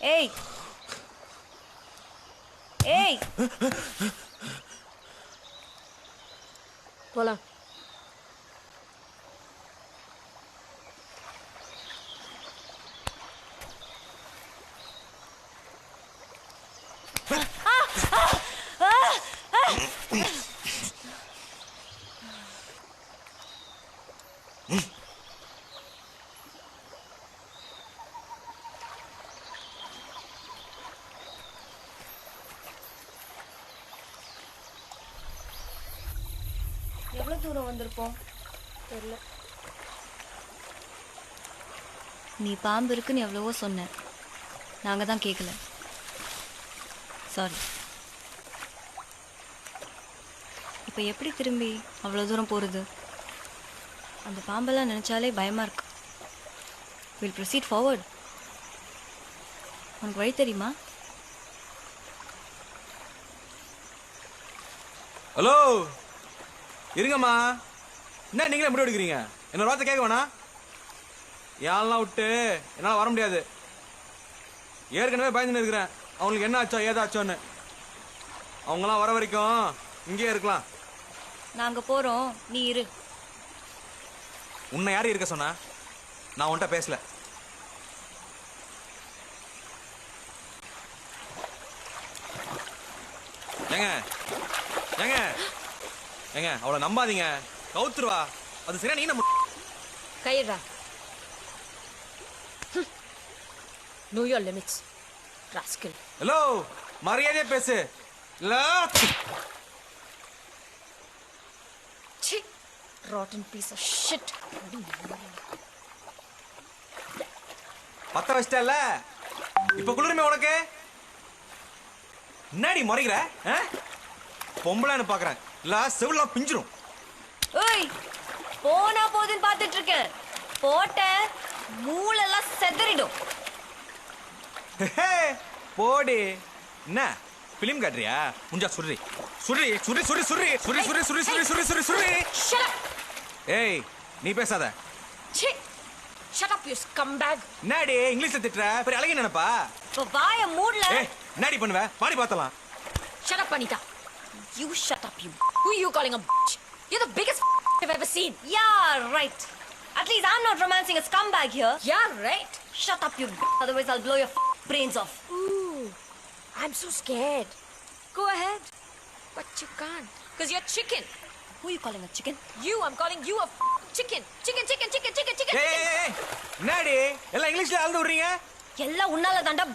ஏய் ஏய் போலாம். எவ்வளவு தூரம் வந்திருப்போம் தெரியல. நீ பாம்பு இருக்குன்னு எவ்வளவோ சொன்ன, நாங்க தான் கேட்கல. சாரி. இப்போ எப்படி திரும்பி அவ்வளோ தூரம் போகிறது? அந்த பாம்பெல்லாம் நினச்சாலே பயமாக இருக்கு. Will proceed forward. உனக்கு வழி தெரியுமா? ஹலோ, இருங்கம்மா. என்ன நீங்களே முடிவு எடுக்கிறீங்க? என்னோட வார்த்தை கேட்க வேணா? யாரெல்லாம் விட்டு என்னால் வர முடியாது. ஏற்கனவே பயந்துன்னு இருக்கிறேன். அவங்களுக்கு என்ன ஆச்சோ ஏதாச்சோன்னு. அவங்களாம் வர வரைக்கும் இங்கேயே இருக்கலாம். நாங்கள் போகிறோம், நீ இரு. உன்னை யாரும் இருக்க சொன்னா? நான் உன்கிட்ட பேசல. ஏங்க ஏங்க ஏங்க அவளை நம்பாதீங்க, கவுத்துருவா. அது சரியா? நீ நம்ம கையிடா. Know your limits, rascal. Hello, மரியாதையா பேசு. இல்ல Chi, rotten piece of shit. பத்த வச்சிட்டல, இப்ப குளிருமே உனக்கு. என்னடி முறைகிற? பொம்பளைன்னு பாக்குறேன். இல்ல செவிலாம் பிஞ்சிரும். ஓய், போனா போதுன்னு பார்த்துட்டு இருக்கேன். போட்ட மூளெல்லாம் செதறிடும். போடி. என்ன பிலிம் காட்டுறியா? முஞ்சா சுரி சுரி சுரி சுரி சுரி சுரி சுரி சுரி சுரி சுரி சுரி சுரி. Shut up. ஏய், நீ பேசாத. Chi, shut up, you scumbag. என்னடி இங்கிலீஷ்ல திட்டுற? பெரிய அழகி நினைப்பா? இப்போ வாய மூடல. ஏய், என்னடி பண்ணுவ? பாடி பார்த்தலாம். Shut up, Anita. You shut up, you. Who are you calling a bitch? You're the biggest I've ever seen. Yeah, right. At least I'm not romancing a scumbag here. Yeah, right. Shut up, you. Otherwise, I'll blow your brains off. Ooh, I'm so scared. Go ahead. But you can't. Because you're chicken. Who are you calling a chicken? You, I'm calling you a chicken. Chicken, chicken, chicken, chicken, chicken. ஏய், என்னடி எல்லாம் இங்கிலீஷ்ல அளந்து விடுறீங்க? எல்லாம் உன்னால தாண்டா.